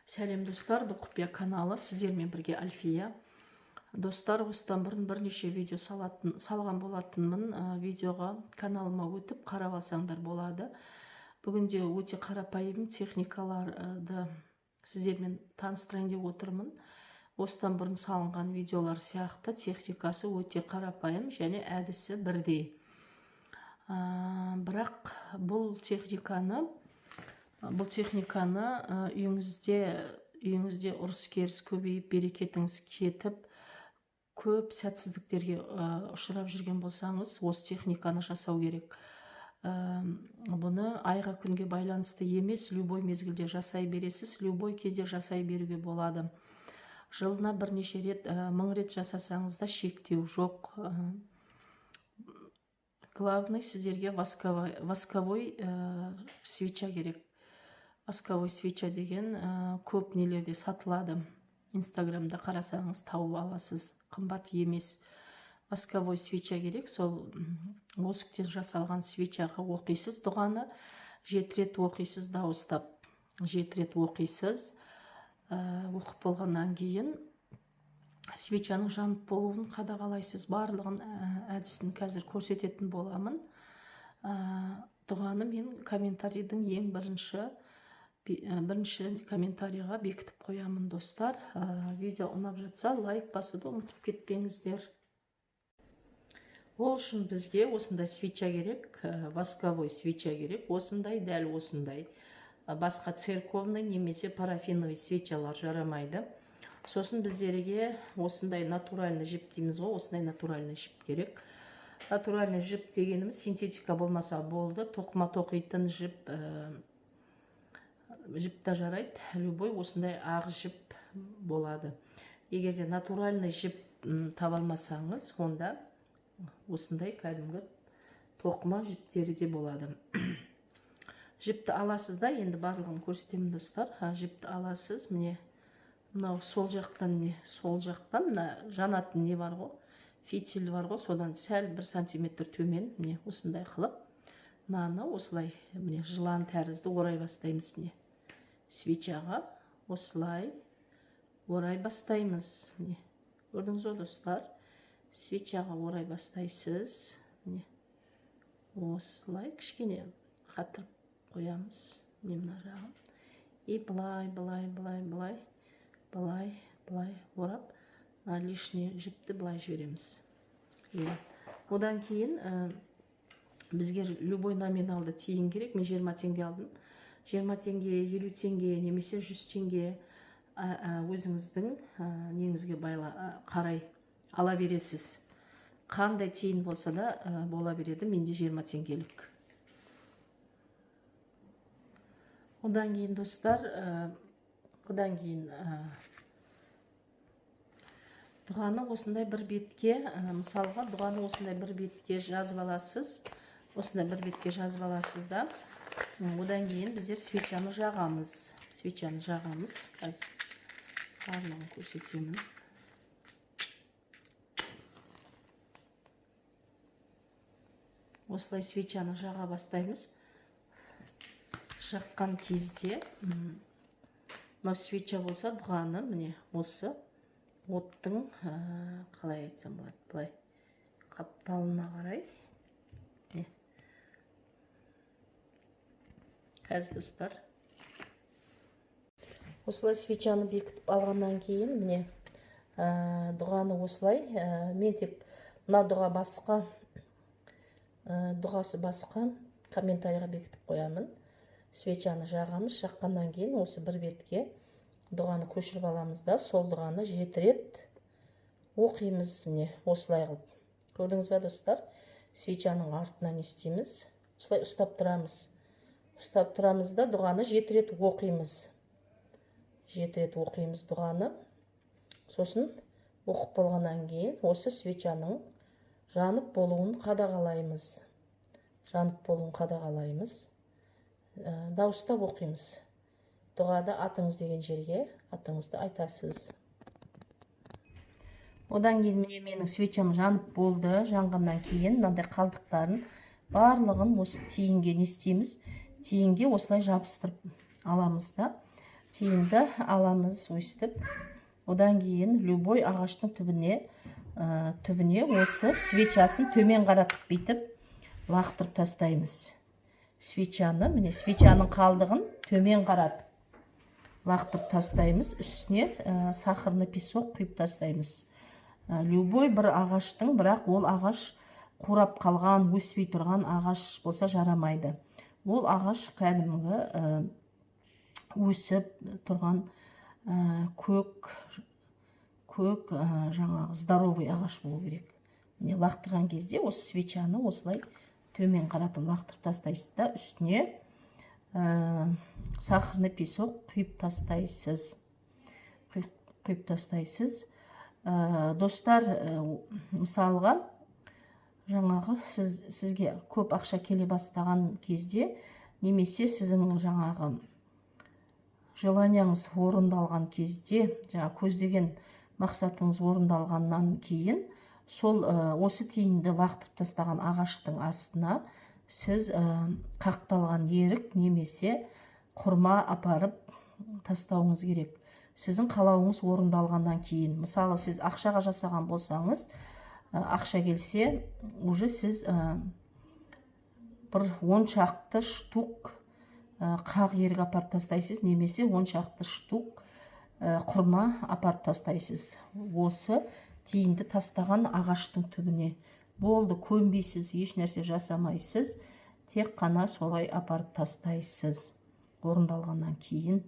Сәлем достар, бұл құпия каналы, сіздермен бірге Альфия. Достар, осыдан бұрын бірнеше видео салған болатынмын. Видеоға каналыма өтіп қарап алсаңдар болады. Бүгінде өте қарапайым техникаларды сіздермен таныстырайын деп отырмын. Осыдан бұрын салынған видеолар сияқты техникасы өте қарапайым және әдісі бірдей. Бірақ бұл техниканы үйіңізде ұрыс керіс көбейіп, берекетіңіз кетіп, көп сәтсіздіктерге ұшырап жүрген болсаңыз, осы техниканы жасау керек. Бұны айға күнге байланысты емес, любой мезгілде жасай бересіз, любой кезде жасай беруге болады. Жылына бірнеше рет, 1000 рет жасасаңыз да шектеу жоқ. Главный сіздерге восковой свеча керек. Восковой свеча деген көп нелерде сатылады. Инстаграмда қарасаңыз тауып аласыз, қымбат емес. Восковой свеча керек. Сол восктен жасалған свечаға оқисыз дұғаны, 7 рет оқисыз дауыстап. 7 рет оқисыз. Оқып болғаннан кейін свечаның жанып болуын қадағалайсыз. Барлығын әдісін қазір көрсететін боламын. Дұғаны мен комментарийдің ең бірінші комментарийға бекітіп қоямын достар. Видео ұнап жатса лайк басуды ұмытып кетпеңіздер. Ол үшін бізге осындай свеча керек, восковой свеча керек. Осындай, дәл осындай. Басқа церковный немесе парафиновый свечалар жарамайды. Сосын біздерге осындай натуральный жіп дейміз ғой, осындай натуральный жіп керек. Натуральный жіп дегеніміз синтетика болмаса болды, тоқыма тоқитын жіп та жарайды, любой осындай ақ жіп болады. Егерде натуральный жіп табалмасаңыз, онда осындай кәдімгі тоқыма жіптері де болады. Жіпті аласыз да, енді барлығын көрсетемін достар. Жіпті аласыз, міне мынау сол жақтан жанатын не бар ғой, фитиль бар ғой, содан сәл 1 сантиметр төмен, міне осындай қылып, мынаны осылай міне жылан тәрізді орай бастаймыз. Міне свечаға осылай орай бастаймыз. Міне көрдіңіз ғой достар, свечаға орай бастайсыз. Міне осылай кішкене қатырып қоямыз. Міне мына жағын. И былай орап, лишний жіпті былай жібереміз. Одан кейін бізге любой номиналды тиын керек. Мен 20 теңге алдым. 20 теңге, 50 теңге, немесе 100 теңге өзіңіздің неңізге қарай ала бересіз. Қандай тиын болса да бола береді. Менде 20 теңгелік. Одан кейін достар, дұғаны осындай бір бетке, мысалға дұғаны осындай бір бетке жазып аласыз. Осындай бір бетке жазып аласыз да, одан кейін біздер свечаны жағамыз. Барлығын көрсетемін. Осылай свечаны жаға бастаймыз. Жаққан кезде, мынау свеча болса дұғаны, міне осы оттың, қалай айтсам болады, былай қапталына қарай. Қазір достар, осылай свечаны бекітіп алғаннан кейін, міне дұғаны осылай, мен тек мына дұғасы басқа комментарийға бекітіп қоямын. Свечаны жағамыз, жаққаннан кейін осы бір бетке дұғаны көшіріп аламыз да, сол дұғаны 7 рет оқимыз. Міне осылай қылып. Көрдіңіз ба достар? Свечаның артынан істейміз. Осылай ұстап тұрамыз да, дұғаны 7 рет оқимыз. 7 рет оқимыз дұғаны. Сосын оқып болғаннан кейін осы свечаның жанып болуын қадағалаймыз. Дауыстап оқимыз. Дұғада атыңыз деген жерге атыңызды айтасыз. Одан кейін міне менің свечам жанып болды. Жанғаннан кейін мынандай қалдықтарын барлығын осы тиынге не істейміз? Тиынге осылай жабыстырып аламыз да. тиынды аламыз өстіп. Одан кейін любой ағаштың түбіне осы свечасын төмен қаратып бейтіп лақтырып тастаймыз. Свечаны, міне свечаның қалдығын төмен қаратып лақтырып тастаймыз. Үстіне сахарный песок құйып тастаймыз. Любой бір ағаштың, бірақ ол ағаш қурап қалған, өспей тұрған ағаш болса жарамайды. Ол ағаш кәдімгі өсіп тұрған көк жаңағы здоровый ағаш болу керек. Міне лақтырған кезде осы свечаны осылай төмен қаратып лақтырып тастайсыз да, үстіне сахарный песок құйып тастайсыз. Достар, мысалға жаңағы сізге көп ақша келе бастаған кезде, немесе сіздің жаңағы желанияңыз орындалған кезде, жаңа көздеген мақсатыңыз орындалғаннан кейін, сол осы тиынды лақтырып тастаған ағаштың астына сіз қақталған ерік немесе құрма апарып тастауыңыз керек. Сіздің қалауыңыз орындалғаннан кейін, мысалы сіз ақшаға жасаған болсаңыз, ақша келсе, уже сіз бір 10 шақты штук қақ ерік апарып тастайсыз, немесе 10 шақты штук құрма апарып тастайсыз. Осы тиынды тастаған ағаштың түбіне. Болды, көнбейсіз, еш нәрсе жасамайсыз, тек қана солай апарып тастайсыз орындалғаннан кейін.